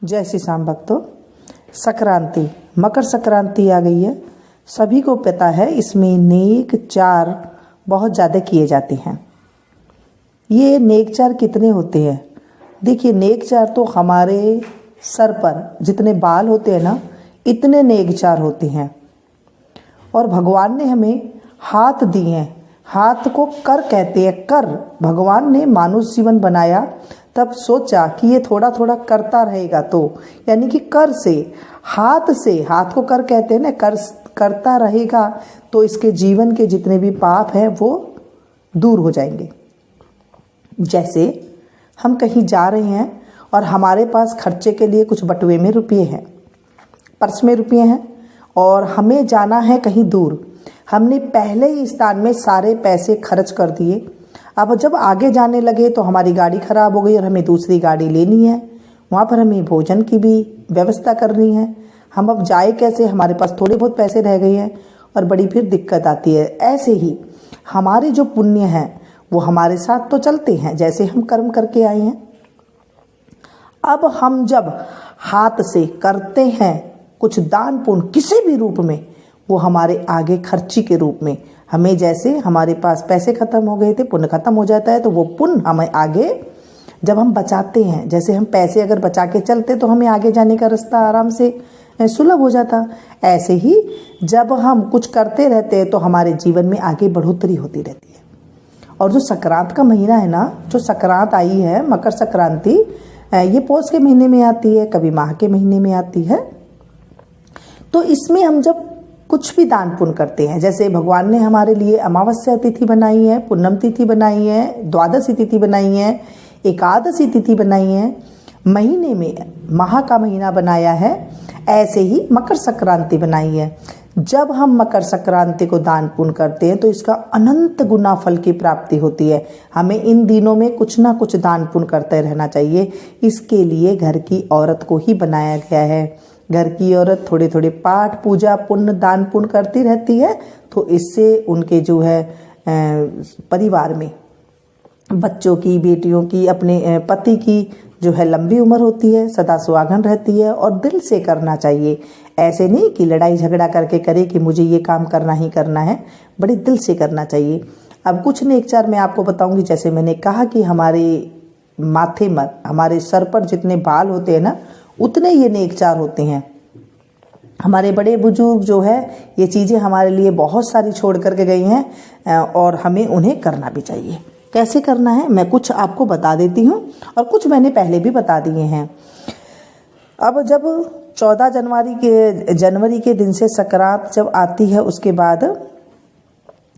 जय श्री श्याम भक्तों। संक्रांति, मकर संक्रांति आ गई है। सभी को पता है इसमें नेक चार बहुत ज़्यादा किए जाते हैं। ये नेक चार कितने होते हैं? देखिए, नेक चार तो हमारे सर पर जितने बाल होते हैं ना, इतने नेक चार होते हैं। और भगवान ने हमें हाथ दिए हैं। हाथ को कर कहते हैं। कर, भगवान ने मानुष जीवन बनाया तब सोचा कि ये थोड़ा थोड़ा करता रहेगा, तो यानी कि कर से, हाथ को कर कहते हैं ना, कर करता रहेगा तो इसके जीवन के जितने भी पाप हैं वो दूर हो जाएंगे। जैसे हम कहीं जा रहे हैं और हमारे पास खर्चे के लिए कुछ बटुए में रुपये हैं, पर्स में रुपये हैं और हमें जाना है कहीं दूर। हमने पहले ही स्थान में सारे पैसे खर्च कर दिए। अब जब आगे जाने लगे तो हमारी गाड़ी खराब हो गई और हमें दूसरी गाड़ी लेनी है। वहाँ पर हमें भोजन की भी व्यवस्था करनी है। हम अब जाए कैसे? हमारे पास थोड़े बहुत पैसे रह गए हैं और बड़ी फिर दिक्कत आती है। ऐसे ही हमारे जो पुण्य हैं वो हमारे साथ तो चलते हैं, जैसे हम कर्म करके आए हैं। अब हम जब हाथ से करते हैं कुछ दान पुण्य किसी भी रूप में, वो हमारे आगे खर्ची के रूप में, हमें जैसे हमारे पास पैसे खत्म हो गए थे, पुण्य खत्म हो जाता है, तो वो पुण्य हमें आगे जब हम बचाते हैं, जैसे हम पैसे अगर बचा के चलते तो हमें आगे जाने का रास्ता आराम से सुलभ हो जाता। ऐसे ही जब हम कुछ करते रहते हैं तो हमारे जीवन में आगे बढ़ोतरी होती रहती है। और जो संक्रांत का महीना है ना, जो संक्रांत आई है, मकर संक्रांति, ये पौष के महीने में आती है, कभी माह के महीने में आती है। तो इसमें हम जब कुछ भी दान पुण्य करते हैं, जैसे भगवान ने हमारे लिए अमावस्या तिथि बनाई है, पूनम तिथि बनाई है, द्वादशी तिथि बनाई है, एकादशी तिथि बनाई है, महीने में माह का महीना बनाया है, ऐसे ही मकर संक्रांति बनाई है। जब हम मकर संक्रांति को दान पुण्य करते हैं तो इसका अनंत गुना फल की प्राप्ति होती है। हमें इन दिनों में कुछ ना कुछ दान पुण्य करते रहना चाहिए। इसके लिए घर की औरत को ही बनाया गया है। घर की औरत थोड़े थोड़े पाठ पूजा पुण्य दान पुण्य करती रहती है, तो इससे उनके जो है परिवार में बच्चों की, बेटियों की, अपने पति की जो है लंबी उम्र होती है, सदा सुहागन रहती है। और दिल से करना चाहिए, ऐसे नहीं कि लड़ाई झगड़ा करके करे कि मुझे ये काम करना ही करना है, बड़े दिल से करना चाहिए। अब कुछ नेक चार मैं आपको बताऊंगी। जैसे मैंने कहा कि हमारे माथे पर, हमारे सर पर जितने बाल होते हैं ना, उतने ये नेक चार होते हैं। हमारे बड़े बुजुर्ग जो है ये चीज़ें हमारे लिए बहुत सारी छोड़ करके गई हैं और हमें उन्हें करना भी चाहिए। कैसे करना है मैं कुछ आपको बता देती हूँ और कुछ मैंने पहले भी बता दिए हैं। अब जब 14 जनवरी के दिन से संक्रांत जब आती है, उसके बाद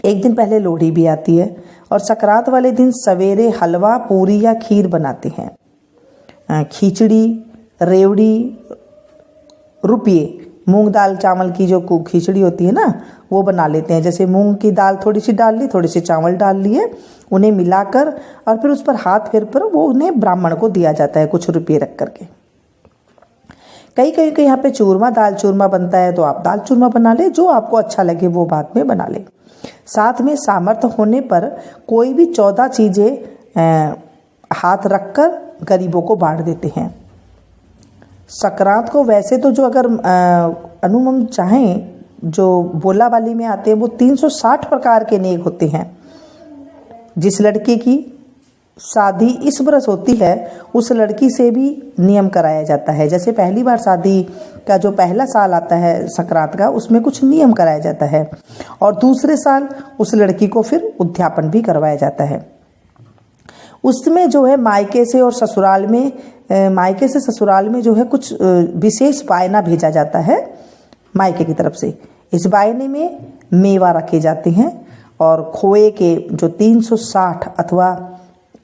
एक दिन पहले लोहड़ी भी आती है। और संक्रांत वाले दिन सवेरे हलवा, पूरी या खीर बनाते हैं। खिचड़ी, रेवड़ी, रुपये, मूंग दाल चावल की जो खिचड़ी होती है ना, वो बना लेते हैं। जैसे मूंग की दाल थोड़ी सी डाल ली, थोड़ी सी चावल डाल लिए, उन्हें मिलाकर और फिर उस पर हाथ फेर पर वो उन्हें ब्राह्मण को दिया जाता है, कुछ रुपये रख करके। कहीं कहीं के यहाँ पे चूरमा, दाल चूरमा बनता है, तो आप दाल चूरमा बना ले, जो आपको अच्छा लगे वो बाद में बना ले। साथ में सामर्थ्य होने पर कोई भी 14 चीज़ें हाथ रखकर गरीबों को बांट देते हैं। संक्रांत को वैसे तो जो अगर अनुमम चाहें, जो बोला वाली में आते हैं, वो 360 प्रकार के नेक होते हैं। जिस लड़की की शादी इस बरस होती है, उस लड़की से भी नियम कराया जाता है। जैसे पहली बार शादी का जो पहला साल आता है संक्रांत का, उसमें कुछ नियम कराया जाता है और दूसरे साल उस लड़की को फिर उद्यापन भी करवाया जाता है। उसमें जो है मायके से और ससुराल में, मायके से ससुराल में जो है कुछ विशेष बायना भेजा जाता है मायके की तरफ से। इस बायने में मेवा रखे जाते हैं और खोए के जो 360 अथवा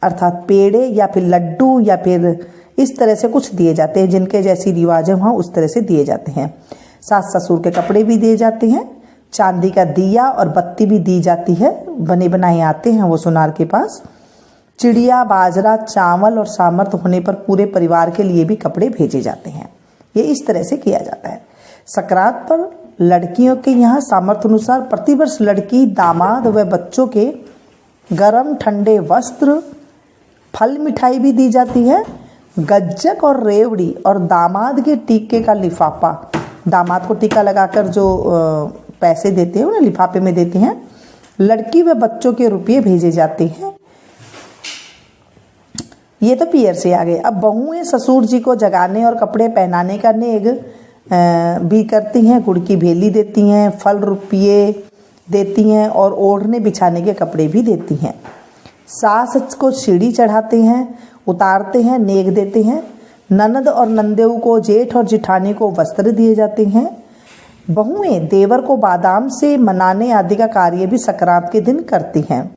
अर्थात पेड़े या फिर लड्डू या फिर इस तरह से कुछ दिए जाते हैं, जिनके जैसी रिवाज है वहाँ उस तरह से दिए जाते हैं। सास ससुर के कपड़े भी दिए जाते हैं, चांदी का दिया और बत्ती भी दी जाती है, बने बनाए आते हैं वो सुनार के पास। चिड़िया, बाजरा, चावल और सामर्थ्य होने पर पूरे परिवार के लिए भी कपड़े भेजे जाते हैं। ये इस तरह से किया जाता है। संक्रांत पर लड़कियों के यहाँ सामर्थ्य अनुसार प्रतिवर्ष लड़की, दामाद व बच्चों के गर्म ठंडे वस्त्र, फल मिठाई भी दी जाती है। गज्जक और रेवड़ी और दामाद के टीके का लिफाफा, दामाद को टीका लगाकर जो पैसे देते हैं उन्हें लिफाफे में देते हैं। लड़की व बच्चों के रुपये भेजे जाते हैं। ये तो पियर से आ गए। अब बहुएं ससुर जी को जगाने और कपड़े पहनाने का नेग भी करती हैं। गुड़ की भेली देती हैं, फल रुपये देती हैं और ओढ़ने बिछाने के कपड़े भी देती हैं। सास को सीढ़ी चढ़ाते हैं, उतारते हैं, नेग देते हैं। ननद और नंदेऊ को, जेठ और जिठानी को वस्त्र दिए जाते हैं। बहुएं देवर को बादाम से मनाने आदि का कार्य भी संक्रांत के दिन करती हैं।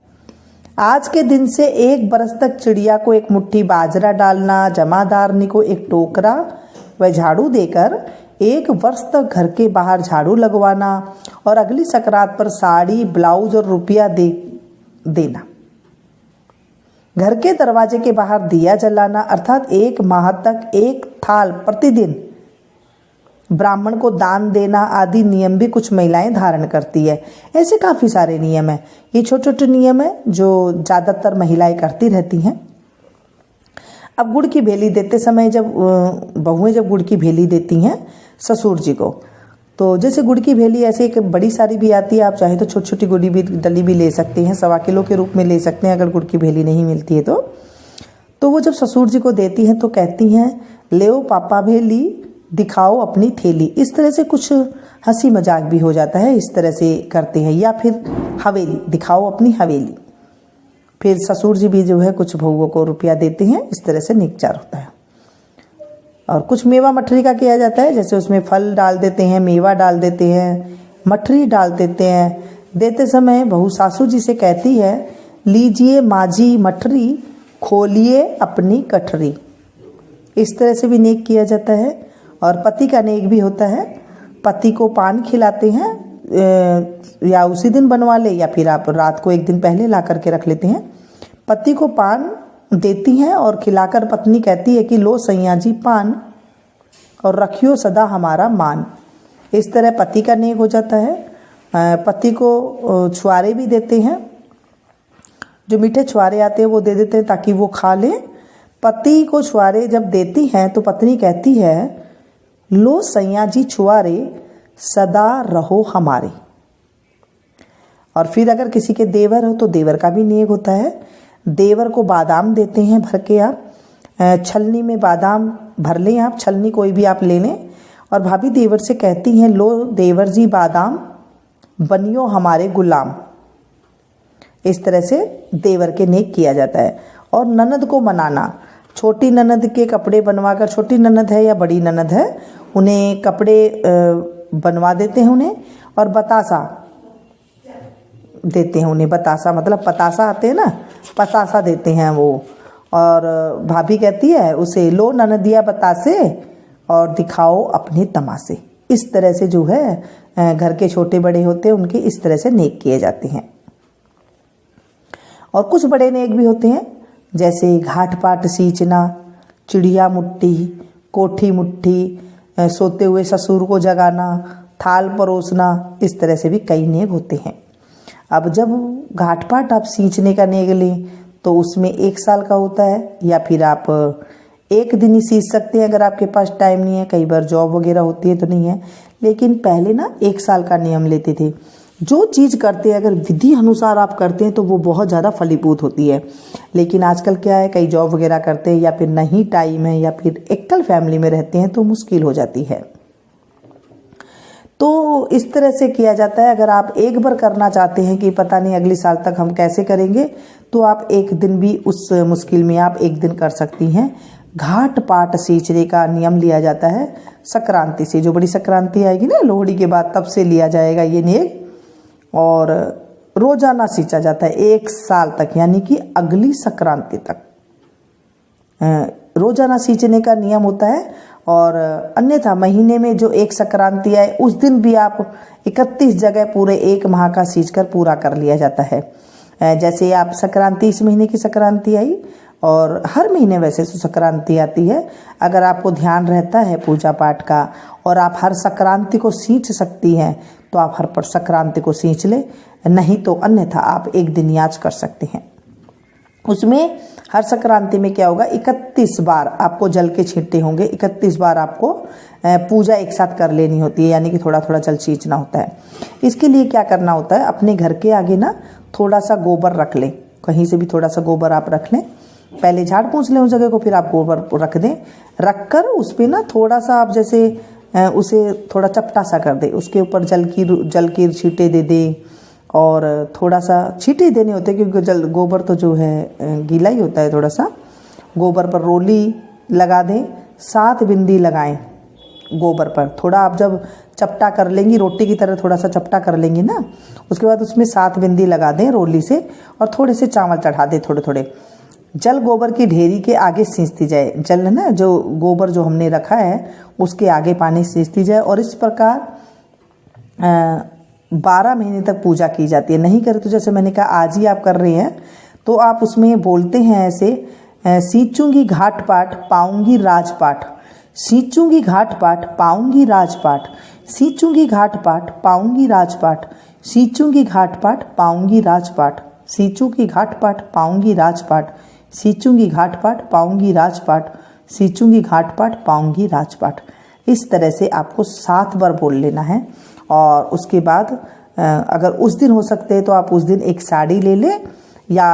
आज के दिन से 1 बरस तक चिड़िया को 1 मुट्ठी बाजरा डालना, जमादारनी को 1 टोकरा व झाड़ू देकर 1 वर्ष तक घर के बाहर झाड़ू लगवाना और अगली संक्रांत पर साड़ी, ब्लाउज और रुपया देना। घर के दरवाजे के बाहर दिया जलाना, अर्थात 1 माह तक 1 थाल प्रतिदिन ब्राह्मण को दान देना आदि नियम भी कुछ महिलाएं धारण करती है। ऐसे काफ़ी सारे नियम हैं। ये छोटे छोटे नियम हैं जो ज़्यादातर महिलाएं करती रहती हैं। अब गुड़ की भेली देते समय जब बहुएं जब गुड़ की भेली देती हैं ससुर जी को, तो जैसे गुड़ की भेली ऐसे एक बड़ी सारी भी आती है, आप चाहे तो छोटी छोटी गुड़ी भी डली भी ले सकते हैं, 1.25 किलो के रूप में ले सकते हैं अगर गुड़ की भेली नहीं मिलती है तो वो जब ससुर जी को देती हैं तो कहती हैं, लेओ पापा भेली दिखाओ अपनी थैली। इस तरह से कुछ हंसी मजाक भी हो जाता है, इस तरह से करते हैं। या फिर हवेली दिखाओ अपनी हवेली। फिर ससुर जी भी जो है कुछ बहुओं को रुपया देते हैं। इस तरह से निकचार होता है। और कुछ मेवा मठरी का किया जाता है, जैसे उसमें फल डाल देते हैं, मेवा डाल देते हैं, मठरी डाल देते हैं। देते समय बहू सासू जी से कहती है, लीजिए माजी मठरी खोलिए अपनी कठरी। इस तरह से भी नेक किया जाता है। और पति का नेक भी होता है। पति को पान खिलाते हैं, या उसी दिन बनवा ले या फिर आप रात को 1 दिन पहले ला करके रख लेते हैं। पति को पान देती हैं और खिलाकर पत्नी कहती है कि लो सैया जी पान और रखियो सदा हमारा मान। इस तरह पति का नेक हो जाता है। पति को छुआरे भी देते हैं, जो मीठे छुआरे आते हैं वो दे देते हैं ताकि वो खा ले। पति को छुआरे जब देती हैं तो पत्नी कहती है, लो सैया जी छुआरे सदा रहो हमारे। और फिर अगर किसी के देवर हो तो देवर का भी नेक होता है। देवर को बादाम देते हैं भर के। आप छलनी में बादाम भर लें, आप छलनी कोई भी आप ले लें। और भाभी देवर से कहती हैं, लो देवर जी बादाम बनियो हमारे गुलाम। इस तरह से देवर के नेक किया जाता है। और ननद को मनाना, छोटी ननद के कपड़े बनवाकर, छोटी ननद है या बड़ी ननद है, उन्हें कपड़े बनवा देते हैं उन्हें, और बतासा देते हैं उन्हें। बतासा मतलब पतासा आते हैं ना, पतासा देते हैं वो। और भाभी कहती है उसे, लो ननदिया बतासे और दिखाओ अपने तमाशे। इस तरह से जो है घर के छोटे बड़े होते हैं उनके इस तरह से नेक किए जाते हैं। और कुछ बड़े नेक भी होते हैं, जैसे घाट पाट सींचना, चिड़िया मुट्ठी, कोठी मुट्ठी, सोते हुए ससुर को जगाना, थाल परोसना। इस तरह से भी कई नेक होते हैं। अब जब घाट पाट आप सींचने का नेक लें तो उसमें 1 साल का होता है, या फिर आप 1 दिन ही सींच सकते हैं अगर आपके पास टाइम नहीं है। कई बार जॉब वगैरह होती है तो नहीं है, लेकिन पहले ना 1 साल का नियम लेते थे। जो चीज़ करते हैं अगर विधि अनुसार आप करते हैं तो वो बहुत ज़्यादा फलीभूत होती है। लेकिन आजकल क्या है, कई जॉब वगैरह करते हैं या फिर नहीं टाइम है या फिर एकल फैमिली में रहते हैं तो मुश्किल हो जाती है। तो इस तरह से किया जाता है। अगर आप एक बार करना चाहते हैं कि पता नहीं अगले साल तक हम कैसे करेंगे, तो आप 1 दिन भी उस मुश्किल में आप 1 दिन कर सकती हैं। घाट पाट सींचने का नियम लिया जाता है संक्रांति से। जो बड़ी संक्रांति आएगी ना लोहड़ी के बाद, तब से लिया जाएगा ये नियम। और रोजाना सींचा जाता है 1 साल तक, यानी कि अगली संक्रांति तक रोजाना सींचने का नियम होता है। और अन्यथा महीने में जो 1 संक्रांति आए उस दिन भी आप 31 जगह पूरे 1 माह का सींचकर पूरा कर लिया जाता है। जैसे आप संक्रांति, इस महीने की संक्रांति आई और हर महीने वैसे तो संक्रांति आती है। अगर आपको ध्यान रहता है पूजा पाठ का और आप हर संक्रांति को सींच सकती हैं तो आप हर पर संक्रांति को सींच ले, नहीं तो अन्यथा आप 1 दिन याच कर सकते हैं। उसमें हर संक्रांति में क्या होगा, 31 बार आपको जल के छींटे होंगे, 31 बार आपको पूजा एक साथ कर लेनी होती है, यानी कि थोड़ा थोड़ा जल छींचना होता है। इसके लिए क्या करना होता है, अपने घर के आगे ना थोड़ा सा गोबर रख लें, कहीं से भी थोड़ा सा गोबर आप रख लें, पहले झाड़ पोंछ लें उस जगह को, फिर आप गोबर रख दें, रख कर उस पर ना थोड़ा सा आप जैसे उसे थोड़ा चपटा सा कर दें, उसके ऊपर जल की छींटे दे दें, और थोड़ा सा छींटे देने होते हैं क्योंकि गोबर तो जो है गीला ही होता है। थोड़ा सा गोबर पर रोली लगा दें, 7 बिंदी लगाएं गोबर पर। थोड़ा आप जब चपटा कर लेंगी, रोटी की तरह थोड़ा सा चपटा कर लेंगी ना, उसके बाद उसमें 7 बिंदी लगा दें रोली से, और थोड़े से चावल चढ़ा दें थोड़े थोड़े। जल गोबर की ढेरी के आगे सींचती जाए, जल है ना जो गोबर जो हमने रखा है उसके आगे पानी सींचती जाए, और इस प्रकार 12 महीने तक पूजा की जाती है। नहीं करे तो जैसे मैंने कहा आज ही आप कर रहे हैं तो आप उसमें बोलते हैं ऐसे, सींचूंगी घाट पाट पाऊंगी राजपाट, सींचूंगी घाट पाट पाऊंगी राजपाट, सींचूंगी घाट पाट पाऊंगी राजपाट, सींचूंगी घाट पाट पाऊंगी राजपाट, सींचूंगी घाट पाट पाऊंगी राजपाट, सींचूंगी घाट पाट पाऊंगी राजपाट, सींचूंगी घाट पाट पाऊंगी राजपाट। इस तरह से आपको 7 बार बोल लेना है। और उसके बाद अगर उस दिन हो सकते हैं तो आप उस दिन एक साड़ी ले लें, या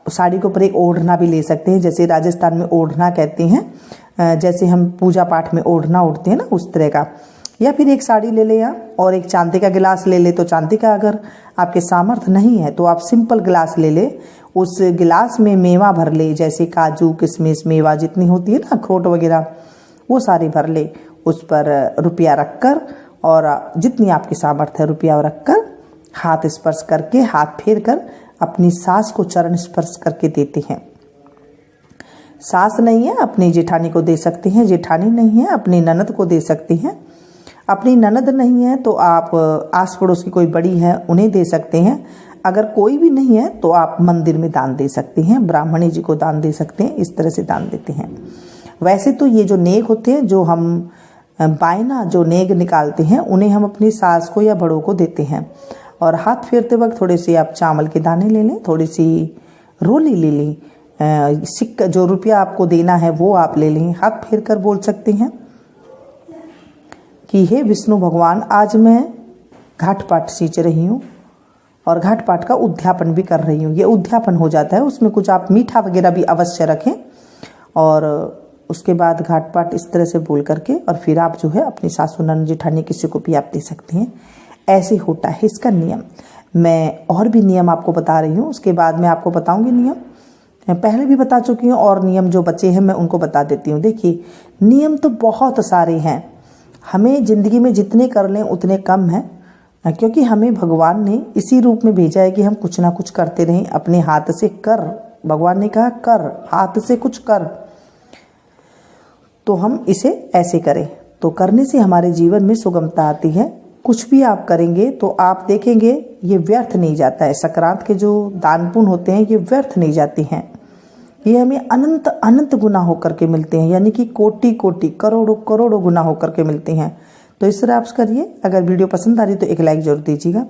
साड़ी के ऊपर एक ओढ़ना भी ले सकते हैं, जैसे राजस्थान में ओढ़ना कहते हैं, जैसे हम पूजा पाठ में ओढ़ना ओढ़ते हैं ना उस तरह का, या फिर एक साड़ी ले लें और एक चांदी का गिलास ले ले तो चांदी का। अगर आपके सामर्थ्य नहीं है तो आप सिंपल गिलास ले ले, उस गिलास में मेवा भर ले, जैसे काजू किशमिश मेवा जितनी होती है ना, अखरोट वगैरह, वो सारी भर ले। उस पर रुपया रखकर, और जितनी आपकी सामर्थ्य है रुपया रखकर, हाथ स्पर्श करके, हाथ फेर कर अपनी सास को चरण स्पर्श करके देते हैं। सास नहीं है अपनी जेठानी को दे सकते हैं, जेठानी नहीं है अपनी ननद को दे सकते हैं, अपनी ननद नहीं है तो आप आस पड़ोस की कोई बड़ी है उन्हें दे सकते हैं। अगर कोई भी नहीं है तो आप मंदिर में दान दे सकते हैं, ब्राह्मणी जी को दान दे सकते हैं, इस तरह से दान देते हैं। वैसे तो ये जो नेग होते हैं, जो हम बायना जो नेग निकालते हैं, उन्हें हम अपनी सास को या बड़ों को देते हैं। और हाथ फेरते वक्त थोड़े से आप चावल के दाने ले लें, थोड़ी सी रोली ले लें, सिक्का जो रुपया आपको देना है वो आप ले लें। हाथ फेर कर बोल सकते हैं कि हे विष्णु भगवान, आज मैं घाट पाट सींच रही हूँ और घाट पाट का उद्यापन भी कर रही हूँ। ये उद्यापन हो जाता है, उसमें कुछ आप मीठा वगैरह भी अवश्य रखें। और उसके बाद घाट पाट इस तरह से बोल करके, और फिर आप जो है अपनी सासू ननद जेठानी किसी को भी आप दे सकते हैं। ऐसे होता है इसका नियम। मैं और भी नियम आपको बता रही हूँ, उसके बाद मैं आपको बताऊंगी नियम। पहले भी बता चुकी हूँ, और नियम जो बचे हैं मैं उनको बता देती हूँ। देखिए, नियम तो बहुत सारे हैं, हमें ज़िंदगी में जितने कर लें उतने कम हैं, क्योंकि हमें भगवान ने इसी रूप में भेजा है कि हम कुछ ना कुछ करते रहें, अपने हाथ से कर। भगवान ने कहा कर, हाथ से कुछ कर, तो हम इसे ऐसे करें, तो करने से हमारे जीवन में सुगमता आती है। कुछ भी आप करेंगे तो आप देखेंगे ये व्यर्थ नहीं जाता है। संक्रांत के जो दान पुण्य होते हैं ये व्यर्थ नहीं जाते हैं, ये हमें अनंत अनंत गुना होकर के मिलते हैं, यानी कि कोटि कोटि करोड़ों करोड़ों गुना होकर के मिलते हैं। तो इस तरह आप करिए। अगर वीडियो पसंद आ रही तो एक लाइक जरूर दीजिएगा।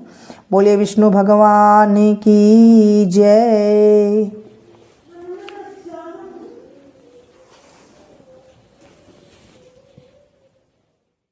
बोलिए विष्णु भगवान की जय।